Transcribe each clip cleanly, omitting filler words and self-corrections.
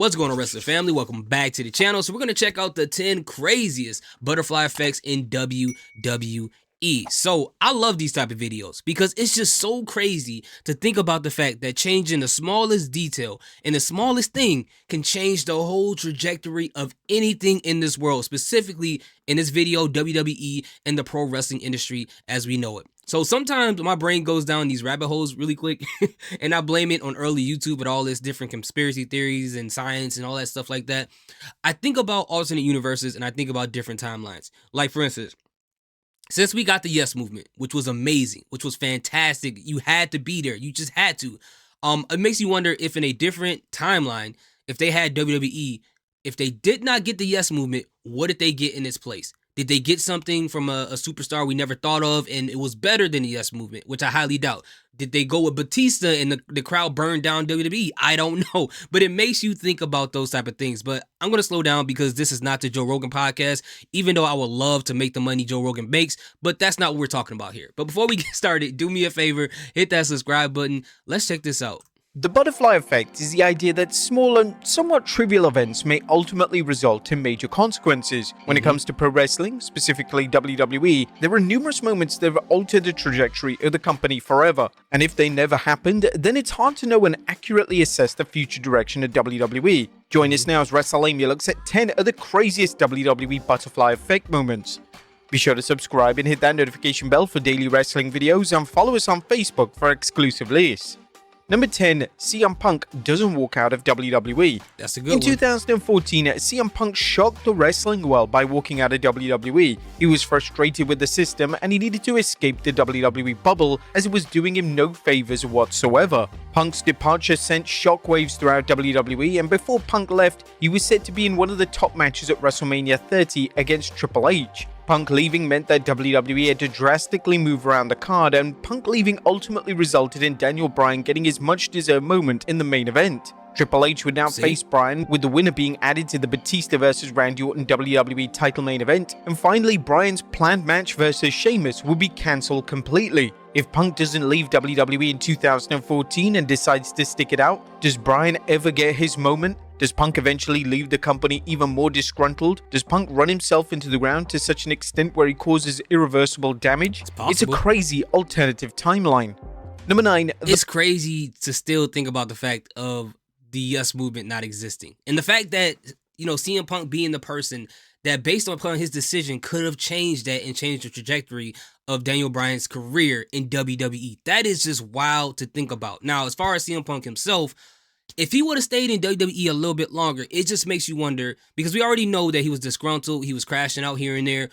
What's going on, wrestling family? Welcome back to the channel. So we're going to check out the 10 craziest butterfly effects in WWE. So I love these type of videos because it's just so crazy to think about the fact that changing the smallest detail and the smallest thing can change the whole trajectory of anything in this world, specifically in this video, WWE and the pro wrestling industry as we know it. So sometimes my brain goes down these rabbit holes really quick and I blame it on early YouTube with all this different conspiracy theories and science and all that stuff like that. I think about alternate universes and I think about different timelines. Like for instance, since we got the Yes Movement, which was amazing, which was fantastic, you had to be there. You just had to. It makes you wonder if in a different timeline, if they had WWE, if they did not get the Yes Movement, what did they get in its place? Did they get something from a superstar we never thought of and it was better than the Yes Movement, which I highly doubt? Did they go with Batista and the crowd burned down WWE? I don't know, but it makes you think about those type of things. But I'm going to slow down because this is not the Joe Rogan podcast, even though I would love to make the money Joe Rogan makes, but that's not what we're talking about here. But before we get started, do me a favor, hit that subscribe button. Let's check this out. The butterfly effect is the idea that small and somewhat trivial events may ultimately result in major consequences. When it comes to pro wrestling, specifically WWE, there are numerous moments that have altered the trajectory of the company forever. And if they never happened, then it's hard to know and accurately assess the future direction of WWE. Join us now as WrestleMania looks at 10 of the craziest WWE butterfly effect moments. Be sure to subscribe and hit that notification bell for daily wrestling videos and follow us on Facebook for exclusive lists. Number 10, CM Punk doesn't walk out of WWE. That's a good one. In 2014, CM Punk shocked the wrestling world by walking out of WWE. He was frustrated with the system and he needed to escape the WWE bubble as it was doing him no favors whatsoever. Punk's departure sent shockwaves throughout WWE, and before Punk left, he was set to be in one of the top matches at WrestleMania 30 against Triple H. Punk leaving meant that WWE had to drastically move around the card, and Punk leaving ultimately resulted in Daniel Bryan getting his much-deserved moment in the main event. Triple H would now face Bryan, with the winner being added to the Batista vs Randy Orton WWE title main event, and finally Bryan's planned match versus Sheamus would be cancelled completely. If Punk doesn't leave WWE in 2014 and decides to stick it out, does Bryan ever get his moment? Does Punk eventually leave the company even more disgruntled? Does Punk run himself into the ground to such an extent where he causes irreversible damage? It's a crazy alternative timeline. Number 9. It's crazy to still think about the fact of the Yes Movement not existing. And the fact that, CM Punk being the person that based upon his decision could have changed that and changed the trajectory of Daniel Bryan's career in WWE. That is just wild to think about. Now, as far as CM Punk himself, if he would have stayed in WWE a little bit longer, it just makes you wonder, because we already know that he was disgruntled, he was crashing out here and there.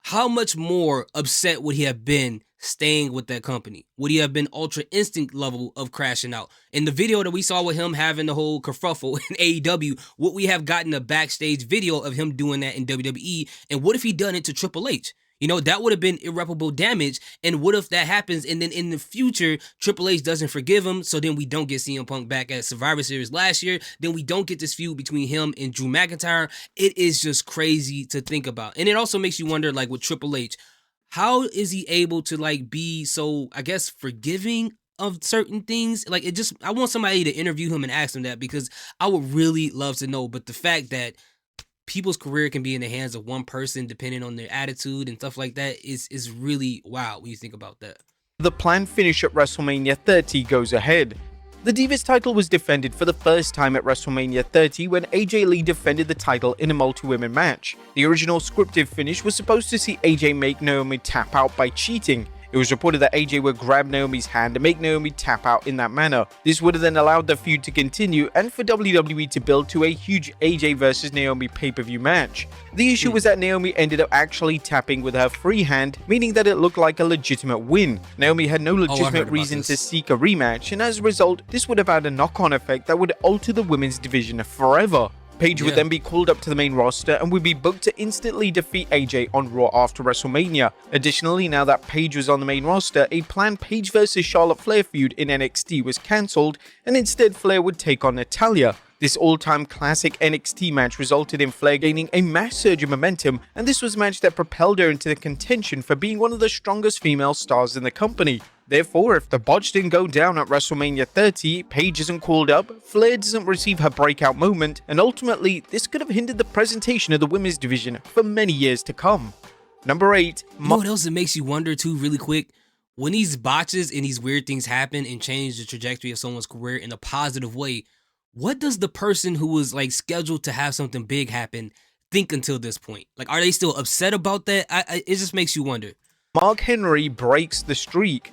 How much more upset would he have been staying with that company? Would he have been ultra instinct level of crashing out? In the video that we saw with him having the whole kerfuffle in AEW, would we have gotten a backstage video of him doing that in WWE? And what if he done it to Triple H? That would have been irreparable damage. And what if that happens and then in the future, Triple H doesn't forgive him, so then we don't get CM Punk back at Survivor Series last year, then we don't get this feud between him and Drew McIntyre. It is just crazy to think about. And it also makes you wonder, like with Triple H, how is he able to be so, I guess, forgiving of certain things? I want somebody to interview him and ask him that, because I would really love to know. But the fact that people's career can be in the hands of one person depending on their attitude and stuff like that is really wild when you think about that. The planned finish at WrestleMania 30 goes ahead. The Divas title was defended for the first time at WrestleMania 30 when AJ Lee defended the title in a multi-women match. The original scripted finish was supposed to see AJ make Naomi tap out by cheating. It was reported that AJ would grab Naomi's hand and make Naomi tap out in that manner. This would have then allowed the feud to continue and for WWE to build to a huge AJ vs Naomi pay-per-view match. The issue was that Naomi ended up actually tapping with her free hand, meaning that it looked like a legitimate win. Naomi had no legitimate reason to seek a rematch, and as a result, this would have had a knock-on effect that would alter the women's division forever. Paige would then be called up to the main roster and would be booked to instantly defeat AJ on Raw after WrestleMania. Additionally, now that Paige was on the main roster, a planned Paige vs Charlotte Flair feud in NXT was cancelled, and instead Flair would take on Natalya. This all-time classic NXT match resulted in Flair gaining a mass surge of momentum, and this was a match that propelled her into the contention for being one of the strongest female stars in the company. Therefore, if the botch didn't go down at WrestleMania 30, Paige isn't called up, Flair doesn't receive her breakout moment, and ultimately, this could have hindered the presentation of the women's division for many years to come. Number 8. You know what else it makes you wonder too, really quick? When these botches and these weird things happen and change the trajectory of someone's career in a positive way, what does the person who was like scheduled to have something big happen think until this point? Like, are they still upset about that? It just makes you wonder. Mark Henry breaks the streak.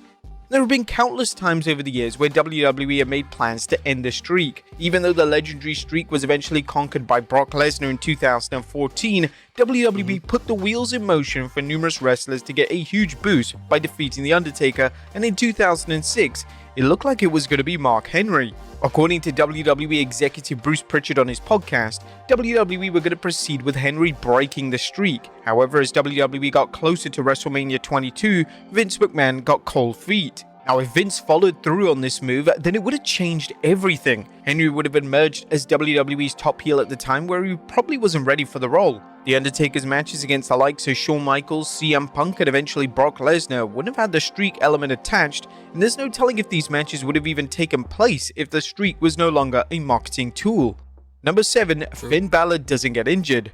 There have been countless times over the years where WWE have made plans to end the streak. Even though the legendary streak was eventually conquered by Brock Lesnar in 2014, WWE put the wheels in motion for numerous wrestlers to get a huge boost by defeating The Undertaker, and in 2006, it looked like it was going to be Mark Henry. According to WWE executive Bruce Pritchard on his podcast, WWE were going to proceed with Henry breaking the streak. However, as WWE got closer to WrestleMania 22, Vince McMahon got cold feet. Now, if Vince followed through on this move, then it would have changed everything. Henry would have emerged as WWE's top heel at the time, where he probably wasn't ready for the role. The Undertaker's matches against the likes of Shawn Michaels, CM Punk, and eventually Brock Lesnar wouldn't have had the streak element attached, and there's no telling if these matches would have even taken place if the streak was no longer a marketing tool. Number 7. Finn Balor doesn't get injured.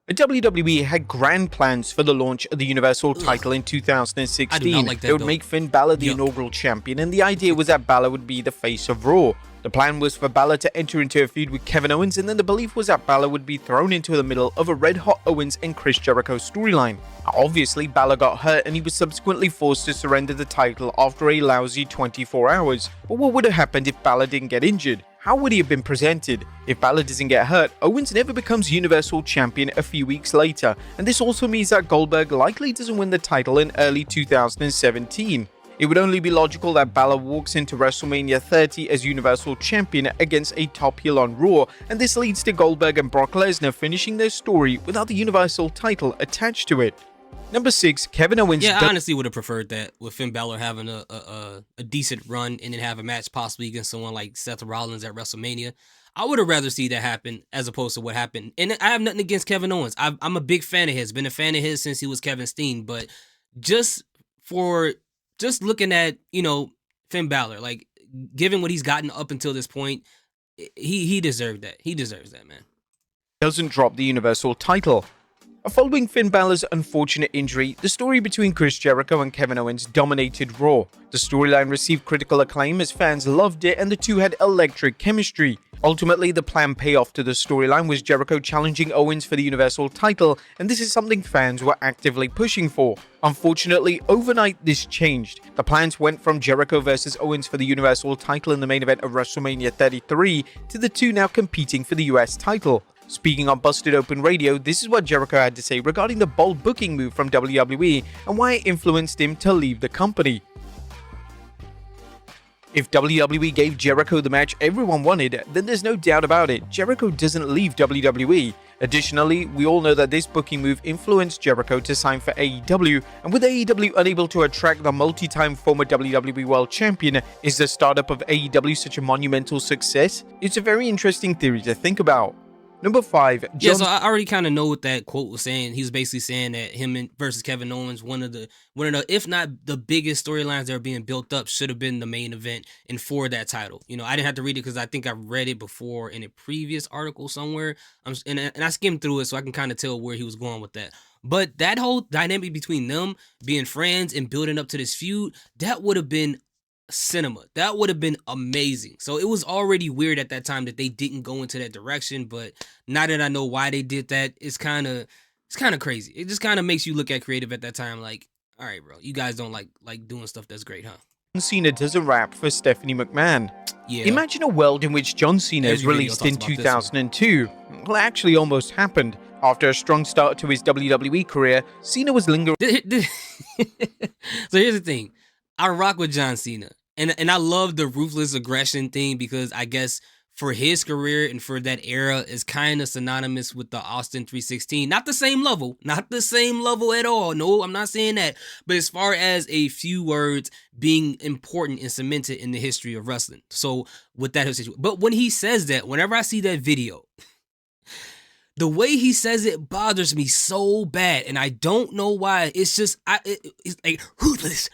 WWE had grand plans for the launch of the Universal title in 2016. I do not like that, They would though. make Finn Balor the inaugural champion, and the idea was that Balor would be the face of Raw. The plan was for Balor to enter into a feud with Kevin Owens, and then the belief was that Balor would be thrown into the middle of a red-hot Owens and Chris Jericho storyline. Obviously, Balor got hurt, and he was subsequently forced to surrender the title after a lousy 24 hours. But what would have happened if Balor didn't get injured? How would he have been presented? If Balor doesn't get hurt, Owens never becomes Universal Champion a few weeks later, and this also means that Goldberg likely doesn't win the title in early 2017. It would only be logical that Balor walks into WrestleMania 30 as Universal Champion against a top heel on Raw, and this leads to Goldberg and Brock Lesnar finishing their story without the Universal title attached to it. Number 6, Kevin Owens. Yeah, I honestly would have preferred that, with Finn Balor having a decent run and then have a match possibly against someone like Seth Rollins at WrestleMania. I would have rather see that happen as opposed to what happened. And I have nothing against Kevin Owens. I'm a big fan of his. Been a fan of his since he was Kevin Steen. But just looking at, Finn Balor, like, given what he's gotten up until this point, he deserved that. He deserves that, man. Doesn't drop the Universal title. Following Finn Balor's unfortunate injury, the story between Chris Jericho and Kevin Owens dominated Raw. The storyline received critical acclaim as fans loved it, and the two had electric chemistry. Ultimately, the planned payoff to the storyline was Jericho challenging Owens for the Universal title, and this is something fans were actively pushing for. Unfortunately, overnight this changed. The plans went from Jericho versus Owens for the Universal title in the main event of WrestleMania 33 to the two now competing for the US title. Speaking on Busted Open Radio, this is what Jericho had to say regarding the bold booking move from WWE and why it influenced him to leave the company. If WWE gave Jericho the match everyone wanted, then there's no doubt about it, Jericho doesn't leave WWE. Additionally, we all know that this booking move influenced Jericho to sign for AEW, and with AEW unable to attract the multi-time former WWE World Champion, is the startup of AEW such a monumental success? It's a very interesting theory to think about. Number 5. Yeah, so I already kind of know what that quote was saying. He was basically saying that him versus Kevin Owens, one of the, if not the biggest storylines that are being built up, should have been the main event and for that title. I didn't have to read it because I think I read it before in a previous article somewhere. And I skimmed through it so I can kind of tell where he was going with that. But that whole dynamic between them being friends and building up to this feud, that would have been cinema. That would have been amazing. So it was already weird at that time that they didn't go into that direction, but now that I know why they did that, it's kind of crazy. It just kind of makes you look at creative at that time like, all right, bro, you guys don't like doing stuff that's great, huh? John Cena doesn't rap for Stephanie McMahon. Yeah. Imagine a world in which John Cena is released in 2002. Well, it actually almost happened. After a strong start to his WWE career, Cena was lingering. So here's the thing. I rock with John Cena. And I love the ruthless aggression thing because I guess for his career and for that era is kind of synonymous with the Austin 316. Not the same level, not the same level at all. No, I'm not saying that. But as far as a few words being important and cemented in the history of wrestling. So with that situation, but when he says that, whenever I see that video, the way he says it bothers me so bad, and I don't know why. It's just, it's like, ruthless.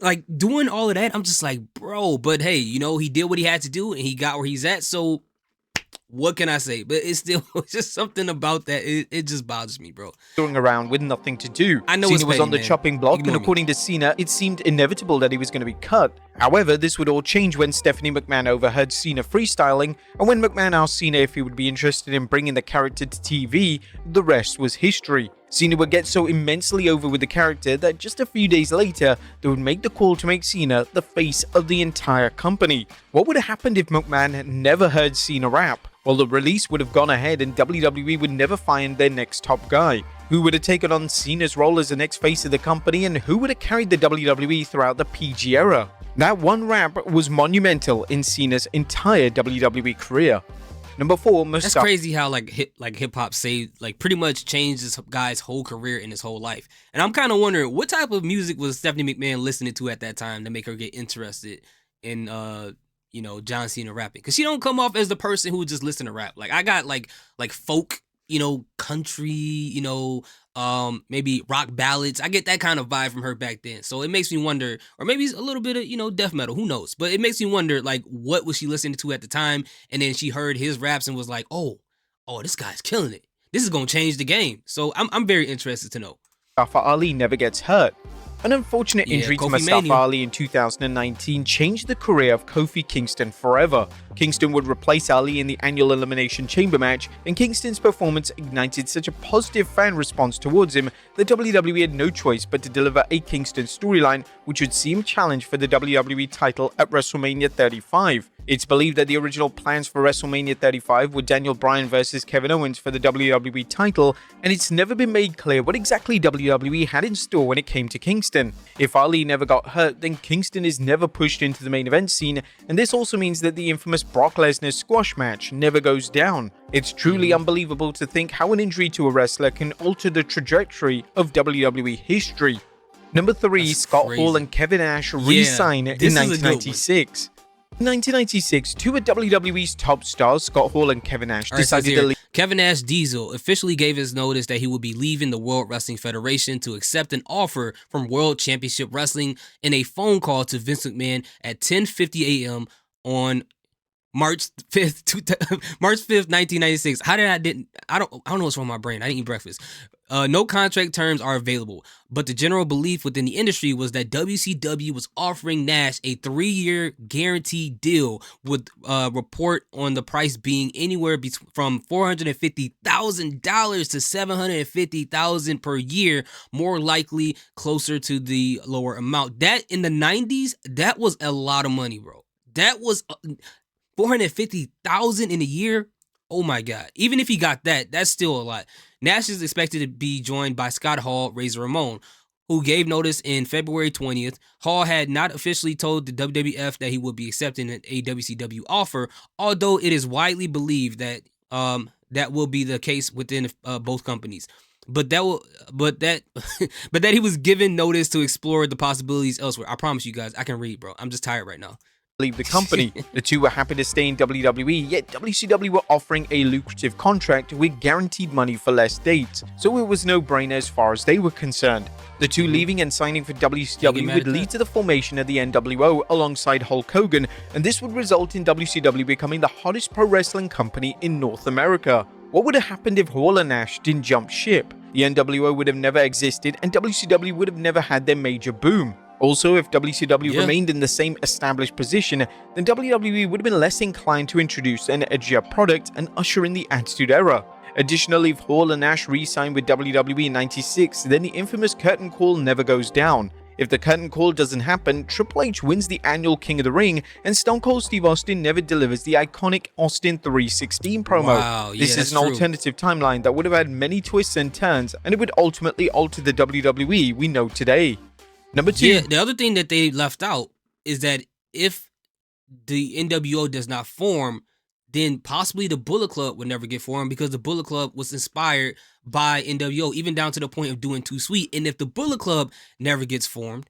Like doing all of that, I'm just like, bro, but hey, you know, he did what he had to do and he got where he's at. So what can I say? But it's still just something about that. It just bothers me, bro. Going around with nothing to do. I know Cena was petty, on the man. chopping block, Ignore and according to Cena, it seemed inevitable that he was going to be cut. However, this would all change when Stephanie McMahon overheard Cena freestyling, and when McMahon asked Cena if he would be interested in bringing the character to TV, the rest was history. Cena would get so immensely over with the character that just a few days later, they would make the call to make Cena the face of the entire company. What would have happened if McMahon had never heard Cena rap? Well, the release would have gone ahead and WWE would never find their next top guy. Who would have taken on Cena's role as the next face of the company, and who would have carried the WWE throughout the PG era? That one rap was monumental in Cena's entire WWE career. Number 4, That's crazy how hip hop saved, like pretty much changed this guy's whole career and his whole life. And I'm kind of wondering what type of music was Stephanie McMahon listening to at that time to make her get interested in you know, John Cena rapping, because she don't come off as the person who would just listen to rap. Like I got like folk, you know, country, you know, maybe rock ballads. I get that kind of vibe from her back then. So it makes me wonder, or maybe it's a little bit of, you know, death metal, who knows? But it makes me wonder, like, what was she listening to at the time? And then she heard his raps and was like, oh, this guy's killing it. This is gonna change the game. So I'm very interested to know. Mustafa Ali never gets hurt. An unfortunate injury to Mustafa Ali in 2019 changed the career of Kofi Kingston forever. Kingston would replace Ali in the annual Elimination Chamber match, and Kingston's performance ignited such a positive fan response towards him that WWE had no choice but to deliver a Kingston storyline which would see him challenge for the WWE title at WrestleMania 35. It's believed that the original plans for WrestleMania 35 were Daniel Bryan versus Kevin Owens for the WWE title, and it's never been made clear what exactly WWE had in store when it came to Kingston. If Ali never got hurt, then Kingston is never pushed into the main event scene, and this also means that the infamous Brock Lesnar squash match never goes down. It's truly unbelievable to think how an injury to a wrestler can alter the trajectory of WWE history. Number 3, That's Scott crazy. Hall and Kevin Nash re-sign in 1996. In 1996, two of WWE's top stars, Scott Hall and Kevin Nash, decided to leave. Kevin Nash Diesel officially gave his notice that he would be leaving the World Wrestling Federation to accept an offer from World Championship Wrestling in a phone call to Vince McMahon at 10:50 a.m. on March 5th, 1996. I don't know what's wrong with my brain. I didn't eat breakfast. No contract terms are available, but the general belief within the industry was that WCW was offering Nash a 3-year guaranteed deal with report on the price being anywhere from $450,000 to $750,000 per year, more likely closer to the lower amount. That in the 90s, that was a lot of money, bro. That was $450,000 in a year. Oh my God. Even if he got that, that's still a lot. Nash is expected to be joined by Scott Hall, Razor Ramon, who gave notice in February 20th. Hall had not officially told the WWF that he would be accepting a WCW offer, although it is widely believed that that will be the case within both companies. But that he was given notice to explore the possibilities elsewhere. I promise you guys, I can read, bro. I'm just tired right now. Leave the company. The two were happy to stay in WWE, yet WCW were offering a lucrative contract with guaranteed money for less dates, so it was no-brainer as far as they were concerned. The two leaving and signing for WCW would lead to the formation of the NWO alongside Hulk Hogan, and this would result in WCW becoming the hottest pro wrestling company in North America. What would have happened if Hall and Nash didn't jump ship? The NWO would have never existed, and WCW would have never had their major boom. Also, if WCW remained in the same established position, then WWE would have been less inclined to introduce an edgier product and usher in the Attitude Era. Additionally, if Hall and Nash re-signed with WWE in 96, then the infamous curtain call never goes down. If the curtain call doesn't happen, Triple H wins the annual King of the Ring, and Stone Cold Steve Austin never delivers the iconic Austin 316 promo. Wow, this is an alternative timeline that would have had many twists and turns, and it would ultimately alter the WWE we know today. Number 2. Yeah, the other thing that they left out is that if the NWO does not form, then possibly the Bullet Club would never get formed, because the Bullet Club was inspired by NWO, even down to the point of doing Too Sweet. And if the Bullet Club never gets formed,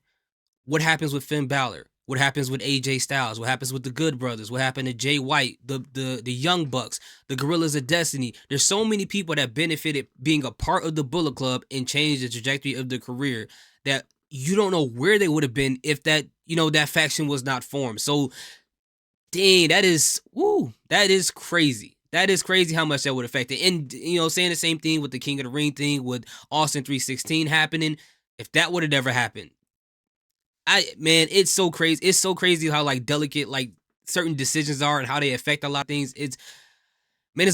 what happens with Finn Balor? What happens with AJ Styles? What happens with the Good Brothers? What happened to Jay White, the Young Bucks, the Gorillas of Destiny? There's so many people that benefited being a part of the Bullet Club and changed the trajectory of their career, that you don't know where they would have been if that, that faction was not formed. So, dang, that is crazy. That is crazy how much that would affect it. And, saying the same thing with the King of the Ring thing, with Austin 316 happening, if that would have never happened, it's so crazy. It's so crazy how delicate certain decisions are and how they affect a lot of things. It's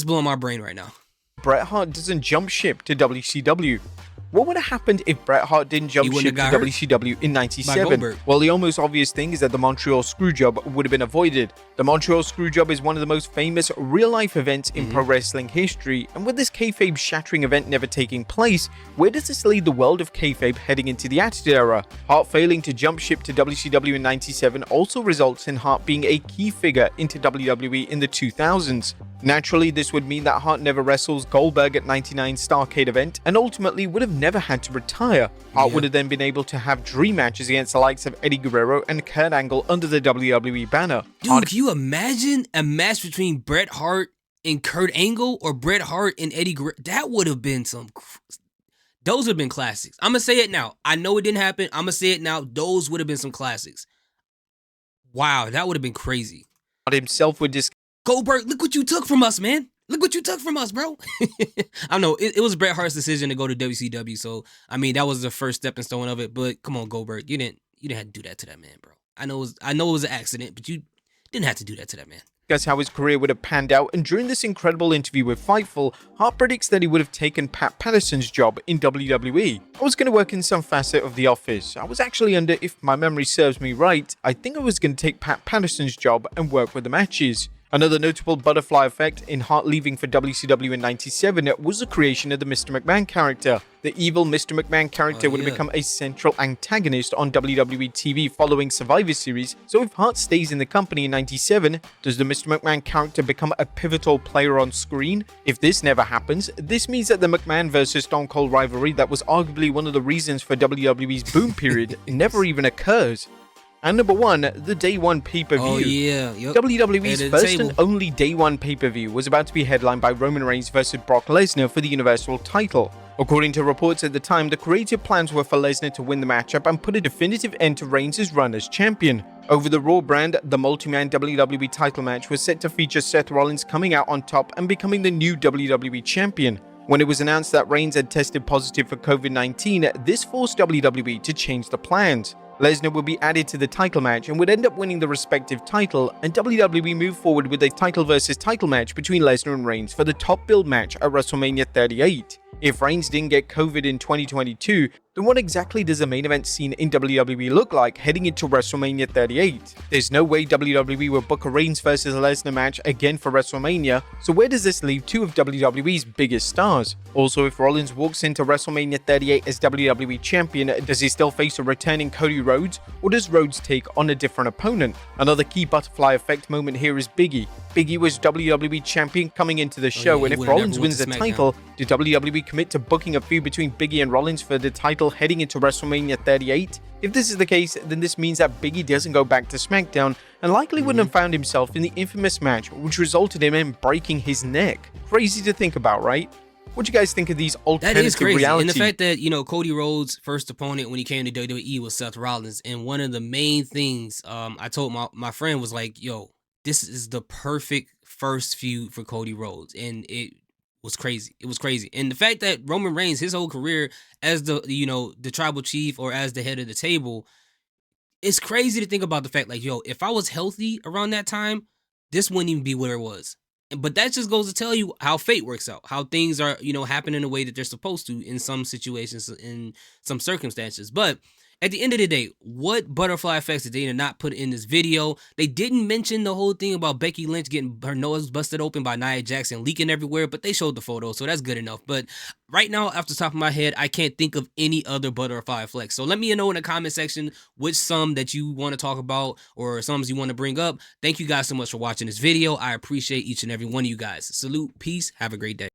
blowing my brain right now. Bret Hart doesn't jump ship to WCW. What would have happened if Bret Hart didn't jump ship to WCW in '97? Well, the almost obvious thing is that the Montreal Screwjob would have been avoided. The Montreal Screwjob is one of the most famous real-life events in pro wrestling history, and with this kayfabe-shattering event never taking place, where does this lead the world of kayfabe heading into the Attitude Era? Hart failing to jump ship to WCW in '97 also results in Hart being a key figure into WWE in the 2000s. Naturally, this would mean that Hart never wrestles Goldberg at '99's Starrcade event, and ultimately would have never had to retire. Hart would have then been able to have dream matches against the likes of Eddie Guerrero and Kurt Angle under the WWE banner. Dude, can you imagine a match between Bret Hart and Kurt Angle, or Bret Hart and Eddie Guerrero? That would have been those would have been classics. I'm going to say it now. I know it didn't happen. I'm going to say it now. Those would have been some classics. Wow, that would have been crazy. Hart himself would just... Goldberg, look what you took from us, man. Look what you took from us, bro. I know it was Bret Hart's decision to go to WCW, so that was the first stepping stone of it. But come on, Goldberg, you didn't have to do that to that man, bro. I know it was an accident, but you didn't have to do that to that man. That's how his career would have panned out, and during this incredible interview with Fightful, Hart predicts that he would have taken Pat Patterson's job in WWE. I was going to work in some facet of the office. I was actually under, if my memory serves me right, I think I was going to take Pat Patterson's job and work with the matches. Another notable butterfly effect in Hart leaving for WCW in '97 was the creation of the Mr. McMahon character. The evil Mr. McMahon character would have become a central antagonist on WWE TV following Survivor Series, so if Hart stays in the company in '97, does the Mr. McMahon character become a pivotal player on screen? If this never happens, this means that the McMahon versus Stone Cold rivalry that was arguably one of the reasons for WWE's boom period never even occurs. And number one, the Day One pay-per-view. Oh yeah, yep. WWE's first and only Day One pay-per-view was about to be headlined by Roman Reigns versus Brock Lesnar for the Universal title. According to reports at the time, the creative plans were for Lesnar to win the matchup and put a definitive end to Reigns' run as champion. Over the Raw brand, the multi-man WWE title match was set to feature Seth Rollins coming out on top and becoming the new WWE champion. When it was announced that Reigns had tested positive for COVID-19, this forced WWE to change the plans. Lesnar would be added to the title match and would end up winning the respective title, and WWE moved forward with a title versus title match between Lesnar and Reigns for the top billed match at WrestleMania 38. If Reigns didn't get COVID in 2022, then what exactly does the main event scene in WWE look like heading into WrestleMania 38? There's no way WWE will book a Reigns versus Lesnar match again for WrestleMania, so where does this leave two of WWE's biggest stars? Also, if Rollins walks into WrestleMania 38 as WWE Champion, does he still face a returning Cody Rhodes, or does Rhodes take on a different opponent? Another key butterfly effect moment here is Biggie. Biggie was WWE Champion coming into the show, and if Rollins wins the title, do WWE commit to booking a feud between Biggie and Rollins for the title heading into WrestleMania 38? If this is the case, then this means that Biggie doesn't go back to SmackDown and likely wouldn't have found himself in the infamous match which resulted in him breaking his neck. Crazy to think about, right? What do you guys think of these alternative realities? And the fact that, Cody Rhodes' first opponent when he came to WWE was Seth Rollins, and one of the main things I told my friend was like, yo, this is the perfect first feud for Cody Rhodes, and it was crazy. It was crazy. And the fact that Roman Reigns, his whole career as the tribal chief or as the head of the table, it's crazy to think about the fact, like, yo, if I was healthy around that time, this wouldn't even be where it was. But that just goes to tell you how fate works out, how things are, happening in a way that they're supposed to in some situations, in some circumstances. But At the end of the day, what butterfly effects did they not put in this video? They didn't mention the whole thing about Becky Lynch getting her nose busted open by Nia Jackson leaking everywhere, but they showed the photo, so that's good enough. But right now, off the top of my head, I can't think of any other butterfly flex. So let me know in the comment section which some that you want to talk about or some you want to bring up. Thank you guys so much for watching this video. I appreciate each and every one of you guys. Salute, peace, have a great day.